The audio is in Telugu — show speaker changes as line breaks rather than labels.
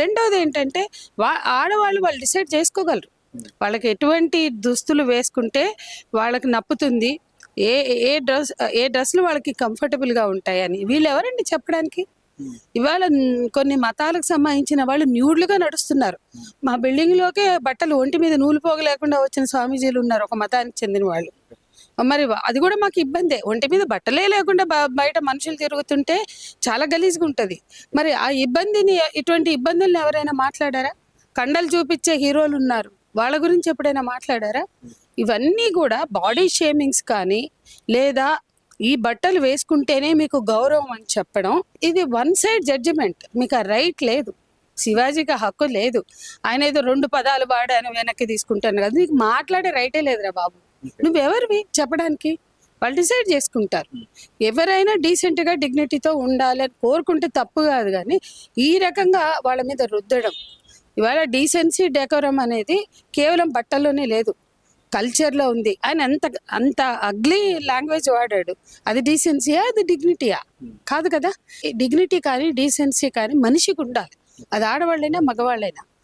రెండోది ఏంటంటే ఆడవాళ్ళు వాళ్ళు డిసైడ్ చేసుకోగలరు. వాళ్ళకి ఎటువంటి దుస్తులు వేసుకుంటే వాళ్ళకి నప్పుతుంది, ఏ ఏ డ్రెస్ ఏ డ్రెస్లు వాళ్ళకి కంఫర్టబుల్గా ఉంటాయని వీళ్ళు ఎవరండి చెప్పడానికి? ఇవాళ కొన్ని మతాలకు సంబంధించిన వాళ్ళు న్యూడ్లుగా నడుస్తున్నారు. మా బిల్డింగ్లోకే బట్టలు ఒంటి మీద నూలు పోగు లేకుండా వచ్చిన స్వామీజీలు ఉన్నారు, ఒక మతానికి చెందిన వాళ్ళు. మరి అది కూడా మాకు ఇబ్బందే. ఒంటి మీద బట్టలే లేకుండా బయట మనుషులు తిరుగుతుంటే చాలా గలీజ్గా ఉంటుంది. మరి ఆ ఇబ్బందిని, ఇటువంటి ఇబ్బందుల్ని ఎవరైనా మాట్లాడారా? కండలు చూపించే హీరోలు ఉన్నారు, వాళ్ళ గురించి ఎప్పుడైనా మాట్లాడారా? ఇవన్నీ కూడా బాడీ షేమింగ్స్ కానీ, లేదా ఈ బట్టలు వేసుకుంటేనే మీకు గౌరవం అని చెప్పడం, ఇది వన్ సైడ్ జడ్జిమెంట్. మీకు ఆ రైట్ లేదు, శివాజీకి హక్కు లేదు. ఆయన ఏదో 2 పదాలు వాడాను వెనక్కి తీసుకుంటాను కదా, నీకు మాట్లాడే రైటే లేదురా బాబు. నువ్వెవరివి చెప్పడానికి? వాళ్ళు డిసైడ్ చేసుకుంటారు. ఎవరైనా డీసెంట్గా డిగ్నిటీతో ఉండాలని కోరుకుంటే తప్పు కాదు, కానీ ఈ రకంగా వాళ్ళ మీద రుద్దడం. ఇవాళ డీసెన్సీ డెకోరం అనేది కేవలం బట్టల్లోనే లేదు, కల్చర్లో ఉంది. ఆయన అంత అగ్లీ లాంగ్వేజ్ వాడాడు. అది డీసెన్సీయా, అది డిగ్నిటీయా? కాదు కదా. డిగ్నిటీ కానీ డీసెన్సీ కానీ మనిషికి ఉండాలి. అది ఆడవాళ్ళైనా మగవాళ్ళైనా.